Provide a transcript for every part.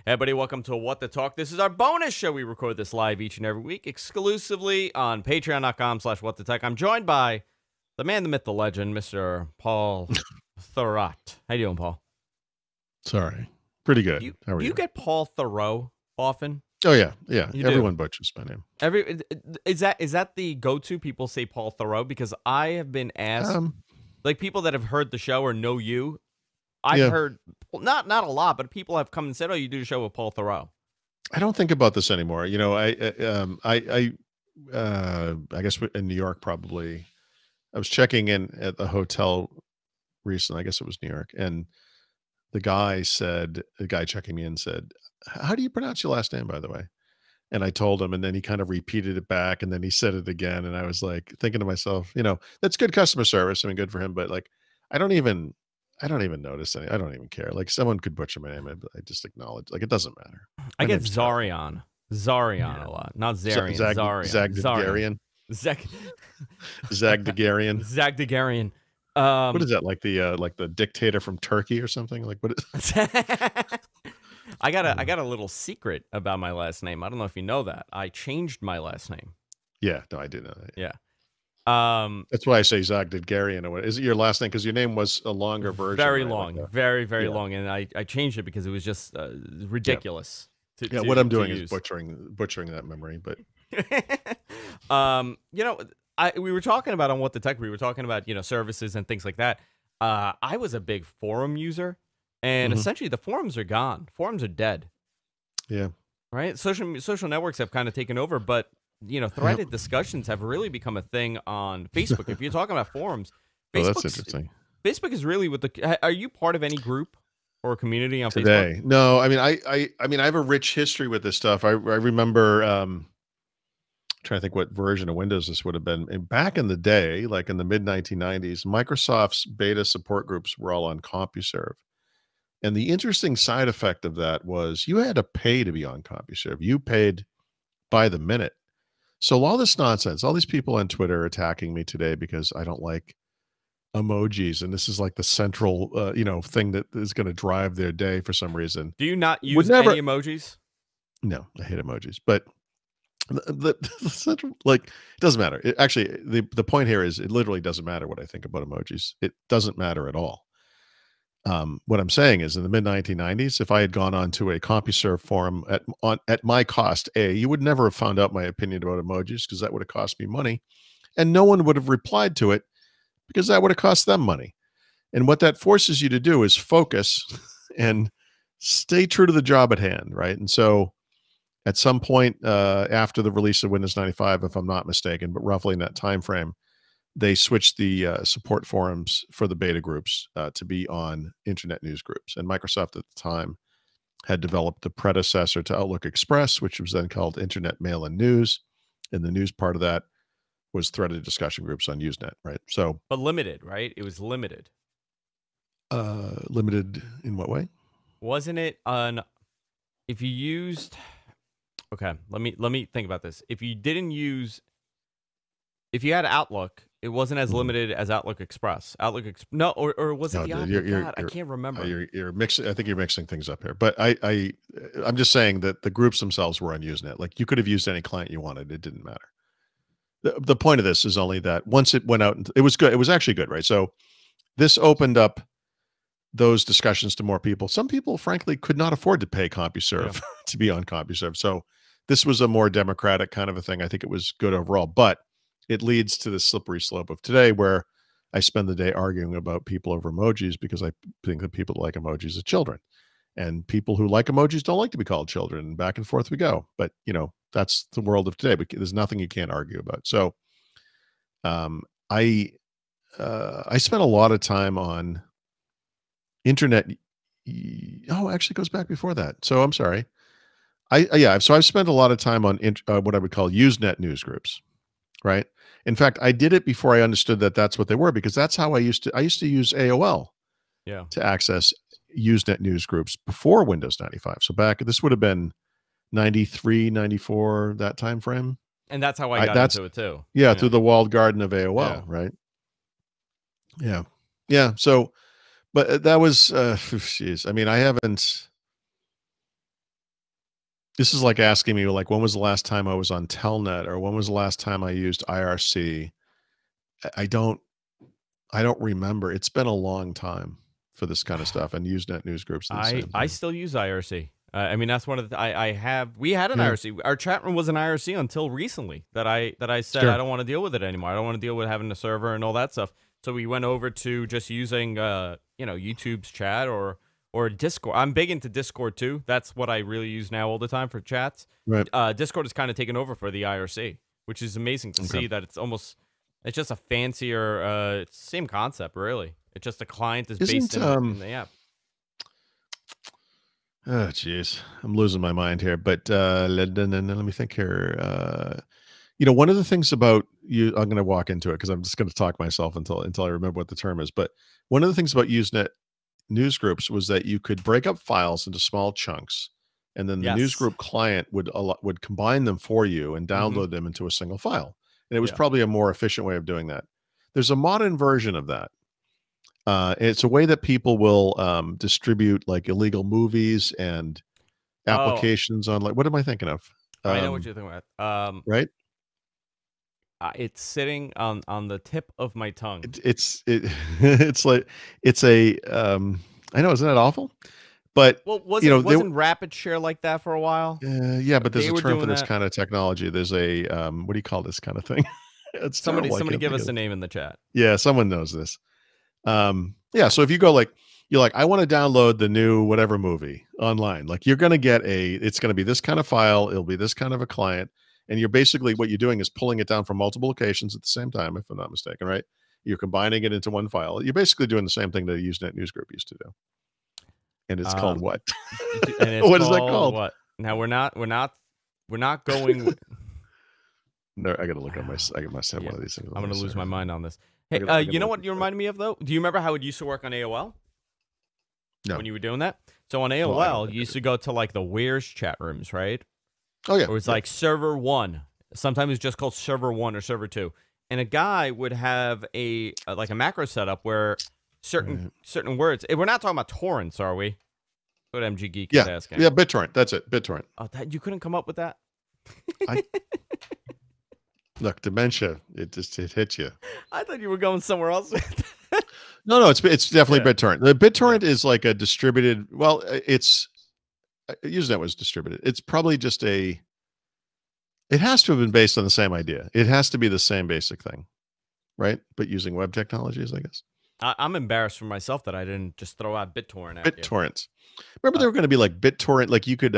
Hey everybody, welcome to What the Talk. This is our bonus show. We record this live each and every week exclusively on patreon.com/whatthetalk. I'm joined by the man, the myth, the legend, Mr. Paul Thurrott. How you doing, Paul? Sorry. Pretty good. Do you, How are do you you? get Paul Thoreau often? Oh, yeah. Yeah. You do. Everyone butchers my name. Is that the go-to? People say Paul Thoreau because I have been asked, Um, like people that have heard the show or know you. I've yeah. heard not a lot, but people have come and said, "Oh, you do the show with Paul Thoreau." I don't think about this anymore. You know, I guess in New York, probably, I was checking in at the hotel recently. I guess it was New York. And the guy checking me in said, "How do you pronounce your last name, by the way?" And I told him, and then he kind of repeated it back, and then he said it again. And I was like thinking to myself, that's good customer service. I mean, good for him, but like, I don't even, I don't even notice any. I don't even care. Like, someone could butcher my name, I just acknowledge. Like, it doesn't matter. I My get name's terrible. Zarion Yeah. a lot, not Zarian, Zarion, Zagdagarian, Zach, Zagdagarian. Zagdagarian. What is that? Like the dictator from Turkey or something? Like what? I got a little secret about my last name. I don't know if you know that. I changed my last name. Yeah, no, I did know that. Yeah. That's why I say Zagdagarian. Or what? Is it your last name? Because your name was a longer version, Very right? Like long, very yeah, long, and I changed it because it was just yeah. ridiculous Yeah, what I'm to doing is use. butchering that memory, but You know, we were talking about on What the Tech. We were talking about services and things like that. I was a big forum user, and mhm, essentially the forums are gone. Forums are dead. yeah, Right? Social networks have kind of taken over, but yep. threaded discussions have really become a thing on Facebook. If you're talking about forums, Oh, that's Facebook's interesting. Facebook is really what the. Are you part of any group or community on Facebook? Today, no, I mean, I have a rich history with this stuff. I remember trying to think what version of Windows this would have been. And back in the day, like in the mid 1990s, Microsoft's beta support groups were all on CompuServe. And the interesting side effect of that was you had to pay to be on CompuServe. You paid by the minute. So all this nonsense, all these people on Twitter attacking me today because I don't like emojis, and this is like the central, thing that is going to drive their day for some reason. Do you not Would use never. any emojis? No, I hate emojis, but the central, like, it doesn't matter. Actually, the point here is it literally doesn't matter what I think about emojis. It doesn't matter at all. What I'm saying is, in the mid 1990s, if I had gone on to a CompuServe forum at my cost, you would never have found out my opinion about emojis because that would have cost me money, and no one would have replied to it because that would have cost them money. And what that forces you to do is focus and stay true to the job at hand, right? And so, at some point after the release of Windows 95, if I'm not mistaken, but roughly in that time frame, they switched the support forums for the beta groups to be on internet news groups. And Microsoft at the time had developed the predecessor to Outlook Express, which was then called Internet Mail and News. And the news part of that was threaded discussion groups on Usenet, right? So But limited, right? It was limited. limited in what way? Wasn't it on if you used okay, let me think about this. If you had Outlook, it wasn't as Mhm. limited as Outlook Express. No, or was it No, the dude, opposite? God, I you're can't remember. you're mixing. I think you're mixing things up here. But I'm just saying that the groups themselves were on Usenet. Like, you could have used any client you wanted. It didn't matter. The point of this is only that once it went out, and it was good. It was actually good, right? So this opened up those discussions to more people. Some people, frankly, could not afford to pay Yeah. CompuServe to be on CompuServe. So this was a more democratic kind of a thing. I think it was good overall, but it leads to the slippery slope of today where I spend the day arguing about people over emojis because I think that people that like emojis are children. And people who like emojis don't like to be called children. And back and forth we go. But, that's the world of today. But there's nothing you can't argue about. So um, I I spent a lot of time on internet. Actually, it goes back before that. So I'm sorry. Yeah. So I've spent a lot of time on what I would call Usenet news groups. Right. In fact, I did it before I understood that that's what they were, because that's how I used to use AOL Yeah. to access Usenet news groups before Windows 95. So this would have been 93, 94, that time frame. And that's how I I got that's into it too. Yeah, Yeah. through the walled garden of Yeah. AOL, right? Yeah. Yeah. So, but that was, jeez. I mean, I haven't. This is like asking me, like, when was the last time I was on Telnet, or when was the last time I used IRC? I don't remember. It's been a long time for this kind of stuff, and Usenet news groups are the same I thing. still use IRC. I mean, that's one of the we had an Yeah. IRC. Our chat room was an IRC until recently that I said I Sure. don't want to deal with it anymore. I don't want to deal with having a server and all that stuff. So we went over to just using YouTube's chat or Discord. I'm big into Discord too. That's what I really use now all the time for chats. Right. Discord has kind of taken over for the IRC, which is amazing to see that it's just a fancier same concept really. It's just a client is based in the app. Oh, jeez. I'm losing my mind here. But let me think here. One of the things about you, I'm going to walk into it because I'm just going to talk myself until I remember what the term is. But one of the things about Usenet news groups was that you could break up files into small chunks, and then the news Yes. group client would combine them for you and download them into a single file. And it was probably a more efficient way of doing that. There's a modern version of that. It's a way that people will distribute like illegal movies and applications on, like, what am I thinking of? I know what you're thinking about. Right? It's sitting on the tip of my tongue. It's like it's a I know, isn't that awful? But Well, wasn't Rapid Share like that for a while? yeah, but there's They a were term for doing this that. kind of technology. There's a what do you call this kind of thing? It's terrible. Somebody give us a a name in the chat. Yeah, someone knows this. Yeah, so if you go like, you're like, I want to download the new whatever movie online, like you're going to get it's going to be this kind of file. It'll be this kind of a client. And you're basically, what you're doing is pulling it down from multiple locations at the same time, if I'm not mistaken, right? You're combining it into one file. You're basically doing the same thing that a Usenet news group used to do. And it's called what? And it's What is that called? What? Now we're not going. No, I got to look on I must have one of these things. I'm going to lose my mind on this. Hey, you know what you reminded me of though? Do you remember how it used to work on AOL? No. When you were doing that? So on AOL, you used to go to like the Where's chat rooms, right? Oh yeah. Or it's like server 1. Sometimes it's just called server 1 or server 2. And a guy would have like a macro setup where certain words. We're not talking about torrents, are we? What MG Geek is asking. Yeah, BitTorrent. That's it. BitTorrent. Oh, you couldn't come up with that? Look, dementia. It hits you. I thought you were going somewhere else. No, it's definitely BitTorrent. The BitTorrent is like a distributed. Well, it's Usenet was distributed. It's probably just it has to have been based on the same idea. It has to be the same basic thing, right? But using web technologies, I guess. I'm embarrassed for myself that I didn't just throw out BitTorrent at you. BitTorrents. Remember, they were going to be like BitTorrent. Like you could,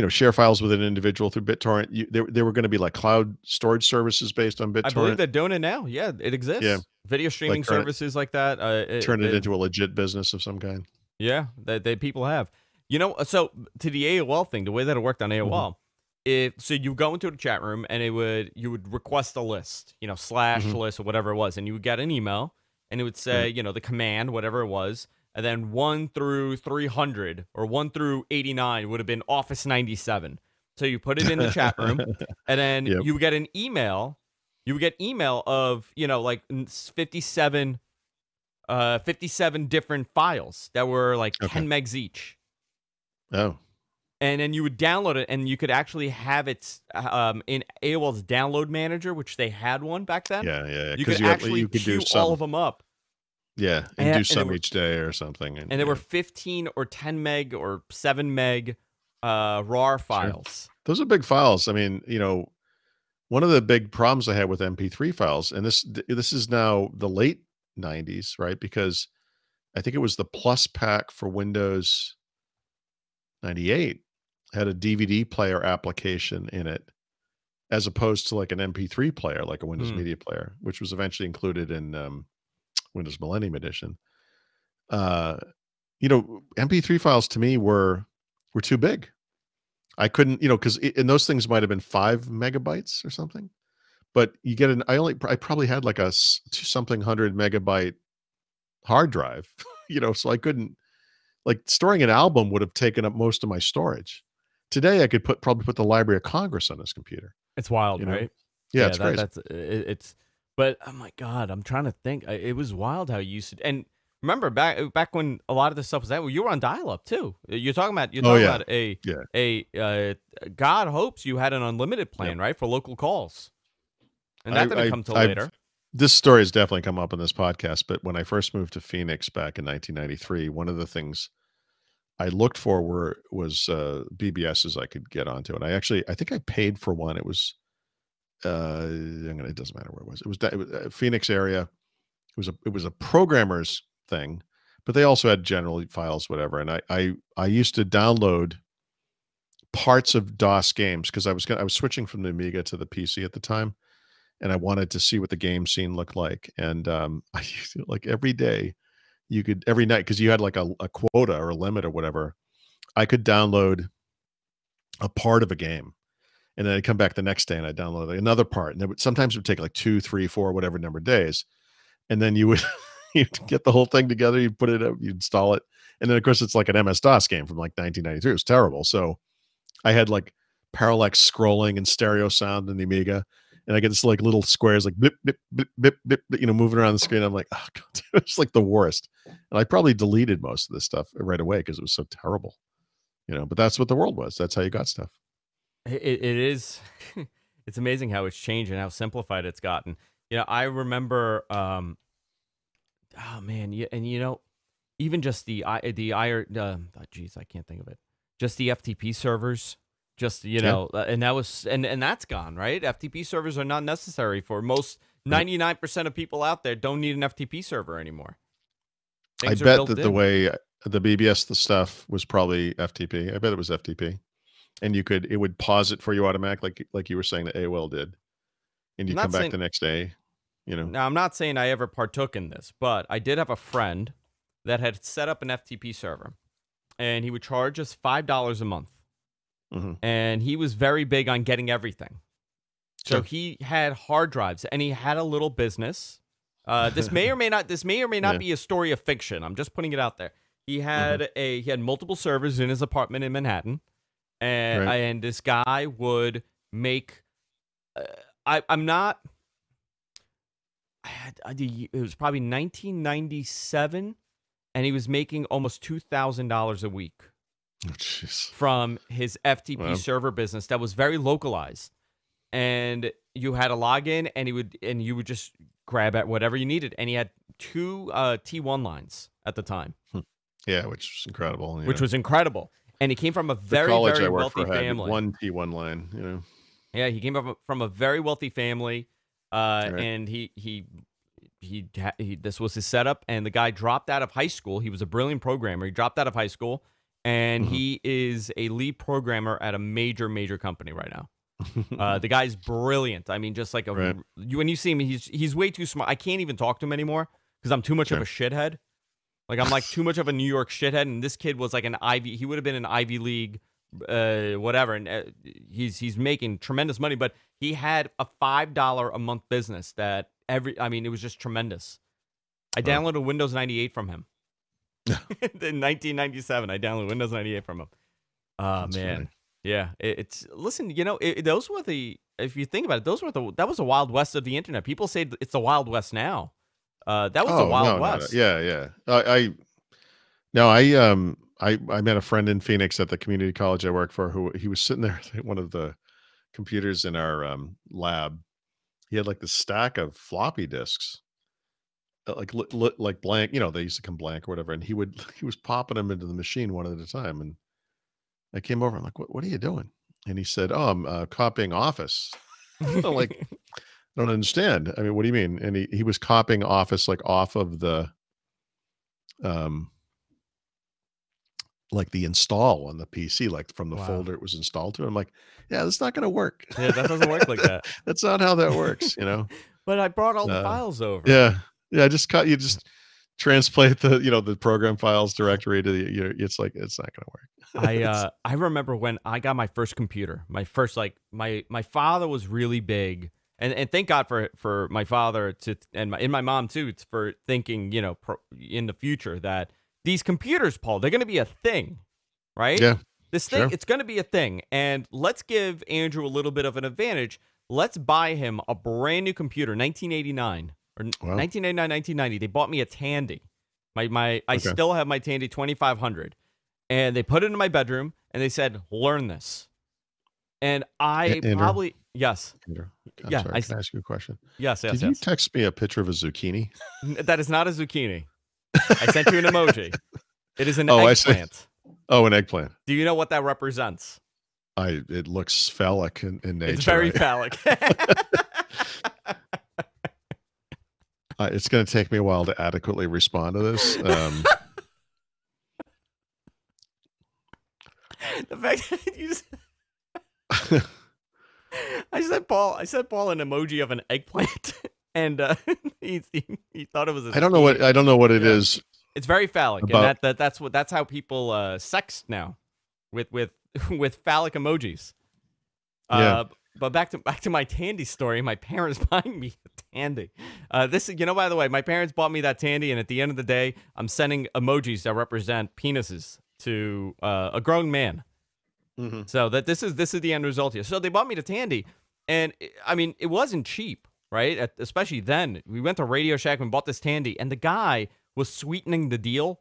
share files with an individual through BitTorrent. They were going to be like cloud storage services based on BitTorrent. I believe they're doing it now. Yeah, it exists. Yeah. Video streaming services like that. Turn it into a legit business of some kind. Yeah, they people have. So to the AOL thing, the way that it worked on AOL, so you go into the chat room and you would request a list, slash list or whatever it was, and you would get an email and it would say, the command, whatever it was, and then 1 through 300 or 1 through 89 would have been Office 97. So you put it in the chat room, and then you would get an email. You would get email of like 57 different files that were like 10 megs each. Oh. And then you would download it, and you could actually have it in AOL's download manager, which they had one back then. Yeah. You could actually queue all of them up. Yeah, and do some each day or something. And there were 15 or 10 meg or 7 meg RAR files. Sure. Those are big files. I mean, one of the big problems I had with MP3 files, and this is now the late 90s, right? Because I think it was the Plus Pack for Windows 98 had a DVD player application in it, as opposed to like an MP3 player, like a Windows Media Player, which was eventually included in Windows Millennium Edition. MP3 files to me were too big. I couldn't, because and those things might have been 5 megabytes or something. But you get I probably had like a something 100 megabyte hard drive, so I couldn't, like, storing an album would have taken up most of my storage. Today I could probably put the Library of Congress on this computer. It's wild, right? Yeah, it's crazy. But oh my God, I'm trying to think. It was wild how you used to, and Remember back when a lot of this stuff was that, well, you were on dial-up too. You're talking about Oh yeah, yeah. God hopes you had an unlimited Yep. plan, right, for local calls, and that didn't come till I've later. this story has definitely come up on this podcast, but when I first moved to Phoenix back in 1993, one of the things I looked for was BBSs I could get onto, and I think I paid for one. It was it doesn't matter where it was. It was a Phoenix area. It was a programmer's thing, but they also had general files, whatever. And I used to download parts of DOS games because I was switching from the Amiga to the PC at the time, and I wanted to see what the game scene looked like. And I used to, like every day, you could every night because you had like a quota or a limit or whatever. I could download a part of a game, and then I'd come back the next day and I'd download like another part. And sometimes it would take like 2, 3, 4, whatever number of days. And then you would you'd get the whole thing together, you put it up, you install it. And then of course it's like an MS-DOS game from like 1993. It was terrible. So I had like parallax scrolling and stereo sound in the Amiga. And I get this like little squares like blip, blip, blip, blip, blip, moving around the screen. I'm like, oh God, it's like the worst. And I probably deleted most of this stuff right away because it was so terrible. But that's what the world was. That's how you got stuff. It is. It's amazing how it's changed and how simplified it's gotten. I remember. Oh man, and even just geez, I can't think of it. Just the FTP servers. Just and that's gone, right? FTP servers are not necessary for most 99% of people out there. Don't need an FTP server anymore. I bet that the way the BBS the stuff was probably FTP. I bet it was FTP, and it would pause it for you automatically, like you were saying that AOL did, and you come back the next day. Now I'm not saying I ever partook in this, but I did have a friend that had set up an FTP server, and he would charge us $5 a month. Mm-hmm. And he was very big on getting everything. So Sure. he had hard drives, and he had a little business. This may or may not be a story of fiction. I'm just putting it out there. He had he had multiple servers in his apartment in Manhattan, and this guy would make. I'm not. It was probably 1997, and he was making almost $2,000 a week. Oh, from his FTP server business that was very localized, and you had a login, and you would just grab at whatever you needed, and he had 2 T1 lines at the time. Yeah, which was incredible. Was incredible, and he came from a very very wealthy family. One T1 line, Yeah, he came from a very wealthy family, and he this was his setup, and the guy dropped out of high school. He was a brilliant programmer. He dropped out of high school. And he is a lead programmer at a major company right now. The guy's brilliant. I mean, just like when you see him, he's way too smart. I can't even talk to him anymore because I'm too much of a shithead. Like I'm like too much of a New York shithead. And this kid was like he would have been an Ivy League, whatever. And he's making tremendous money. But he had a $5 a month business it was just tremendous. I downloaded Windows 98 from him. In 1997, I downloaded Windows 98 from him. That's man, funny. Yeah. Listen, those were if you think about it, that was the Wild West of the internet. People say it's the Wild West now. That was the Wild West. No. Yeah. I met a friend in Phoenix at the community college I work for who he was sitting there at one of the computers in our lab. He had like this stack of floppy disks. Like blank, they used to come blank or whatever, and he was popping them into the machine one at a time. And I came over, I'm like, what are you doing? And he said, oh, I'm copying Office. I'm like, I don't understand. I mean, what do you mean? And he was copying Office like off of the like the install on the PC, like from the folder it was installed to. I'm like, yeah, that's not going to work. Yeah, that doesn't work like that. That's not how that works, But I brought all the files over. Yeah. You just translate the program files directory to it's like, it's not going to work. I remember when I got my first computer, my first, my father was really big, and thank God for my father and my mom too, for thinking, in the future that these computers, Paul, they're going to be a thing, right? Yeah. This thing, it's going to be a thing. And let's give Andrew a little bit of an advantage. Let's buy him a brand new computer, 1989. Or 1989, 1990, they bought me a Tandy. I Okay. still have my Tandy 2500, and they put it in my bedroom, and they said, learn this. And I Andrew, probably, yes. Andrew, I'm Yeah, sorry. Can I ask you a question? yes, Did you text me a picture of a zucchini? That is not a zucchini. I sent you an emoji. It is an Oh, I see. eggplant. Oh, an eggplant. Do you know what that represents? It looks phallic in nature. It's very phallic. It's going to take me a while to adequately respond to this. The fact that you I sent Paul an emoji of an eggplant, and he thought it was. I don't know what it is. It's very phallic, and that's how people sext now, with phallic emojis. Yeah. But back to my Tandy story. My parents buying me a Tandy. By the way, my parents bought me that Tandy, and at the end of the day, I'm sending emojis that represent penises to a grown man. Mm-hmm. So that this is the end result here. So they bought me the Tandy, and I mean, it wasn't cheap, right? Especially then. We went to Radio Shack and bought this Tandy, and the guy was sweetening the deal.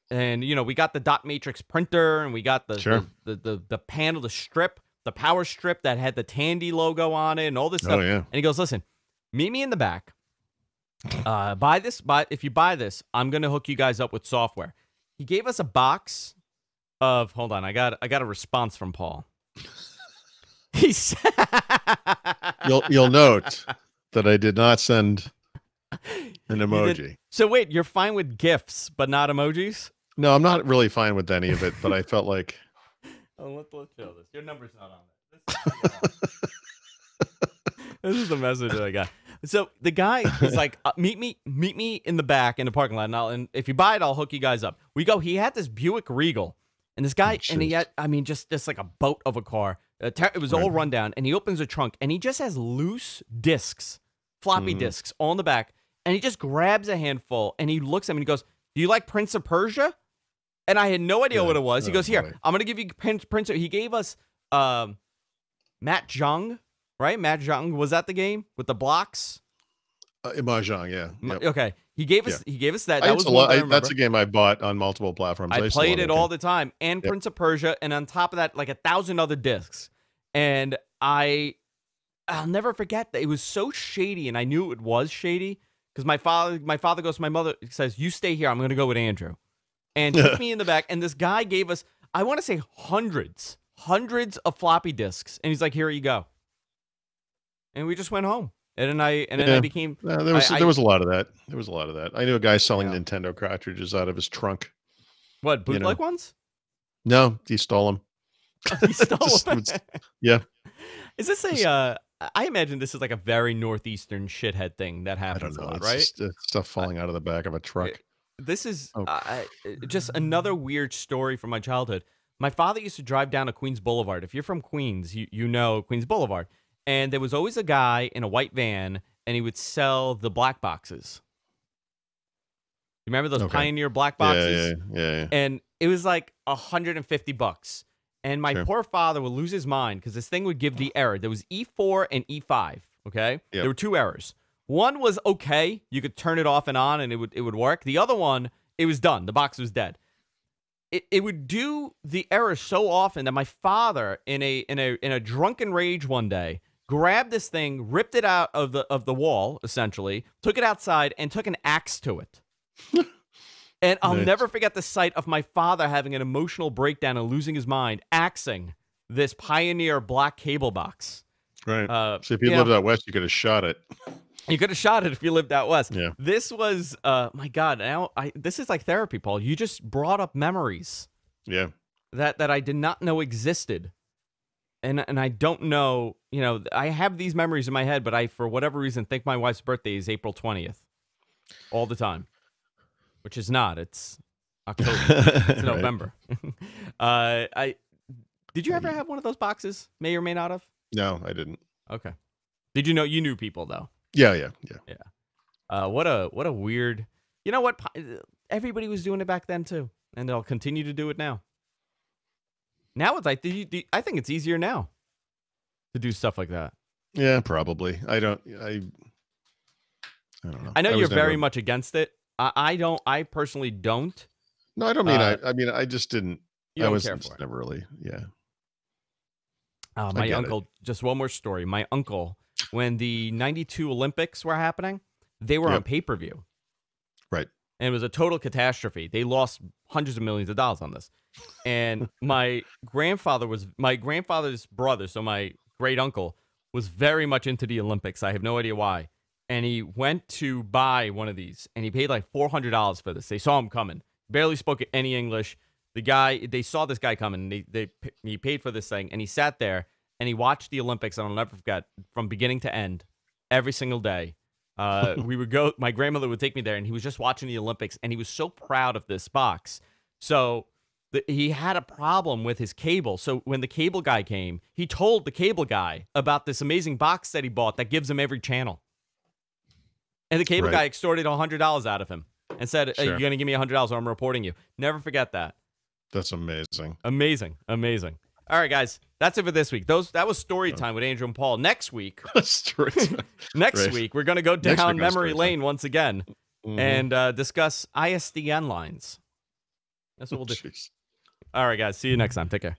And we got the dot matrix printer, and we got the panel, the strip, the power strip that had the Tandy logo on it, and all this stuff. Oh, yeah. And he goes, "Listen, meet me in the back. If you buy this, I'm gonna hook you guys up with software." He gave us a box of, hold on, I got a response from Paul. He said, You'll note that I did not send an emoji. So wait, you're fine with GIFs, but not emojis? No, I'm not really fine with any of it, but I felt like. Oh, let's show this. Your number's not on it. This is the message that I got. So the guy is like, meet me in the back in the parking lot, and if you buy it, I'll hook you guys up. We go. He had this Buick Regal, and this guy, and he had, just like a boat of a car. It was all run down, and he opens the trunk, and he just has loose discs, floppy discs, all in the back, and he just grabs a handful, and he looks at me, and he goes, "Do you like Prince of Persia?" And I had no idea what it was. He goes, "Here, I'm going to give you Prince of..." He gave us Matt Jung, right? Matt Jung, was that the game with the blocks? Mahjong, yeah. Yep. Okay, he gave us that. That was that's a game I bought on multiple platforms. I played it all the time, and Prince of Persia, and on top of that, like 1,000 other discs. And I'll never forget that it was so shady, and I knew it was shady because my father goes to my mother, says, "You stay here. I'm going to go with Andrew," and took me in the back. And this guy gave us, I want to say hundreds of floppy disks, and he's like, "Here you go." And we just went home. And then I became. There was a lot of that. There was a lot of that. I knew a guy selling Nintendo cartridges out of his trunk. What, bootleg ones? No, he stole them. He stole them. Yeah. Is this I imagine this is like a very northeastern shithead thing that happens, I don't know. Right? Just, stuff falling out of the back of a truck. This is just another weird story from my childhood. My father used to drive down to Queens Boulevard. If you're from Queens, you know Queens Boulevard. And there was always a guy in a white van, and he would sell the black boxes. You remember those Pioneer black boxes? Yeah. And it was like $150. And my poor father would lose his mind because this thing would give the error. There was E4 and E5, okay? Yep. There were two errors. One was okay. You could turn it off and on, and it would work. The other one, it was done. The box was dead. It would do the error so often that my father, in a drunken rage one day, grabbed this thing, ripped it out of the wall, essentially, took it outside, and took an axe to it. And I'll never forget the sight of my father having an emotional breakdown and losing his mind, axing this Pioneer black cable box. Right. So if you lived out west, you could have shot it. You could have shot it if you lived out west. Yeah. This was, my God, now this is like therapy, Paul. You just brought up memories. Yeah. That I did not know existed. And I don't know, I have these memories in my head, but I, for whatever reason, think my wife's birthday is April 20th. All the time. Which is not. It's October. It's November. Did you ever have one of those boxes? May or may not have? No, I didn't. Okay. Did you know you knew people, though? Yeah. What a weird... You know what? Everybody was doing it back then, too. And they'll continue to do it now. Now it's like, I think it's easier now to do stuff like that. Yeah, probably. I don't know. I know you're very much against it. I personally don't. No, I don't mean I mean I just didn't. You I don't was care just for it. never really. Yeah, I My get it. uncle, just one more story. My uncle, when the 92 Olympics were happening, they were on Yep. pay-per-view. Right. And it was a total catastrophe. They lost hundreds of millions of dollars on this. And my grandfather's brother, so my great uncle, was very much into the Olympics. I have no idea why. And he went to buy one of these, and he paid like $400 for this. They saw him coming. Barely spoke any English. They saw this guy coming. And he paid for this thing, and he sat there and he watched the Olympics. And I'll never forget, from beginning to end, every single day. We would go. My grandmother would take me there, and he was just watching the Olympics, and he was so proud of this box. So he had a problem with his cable. So when the cable guy came, he told the cable guy about this amazing box that he bought that gives him every channel. And the cable guy extorted $100 out of him and said, hey, you're going to give me $100 or I'm reporting you. Never forget that. That's amazing. Amazing. Amazing. All right, guys. That's it for this week. That was story time with Andrew and Paul. Next week, week, we're going to go down memory lane once again and discuss ISDN lines. That's what we'll do. All right, guys. See you next time. Take care.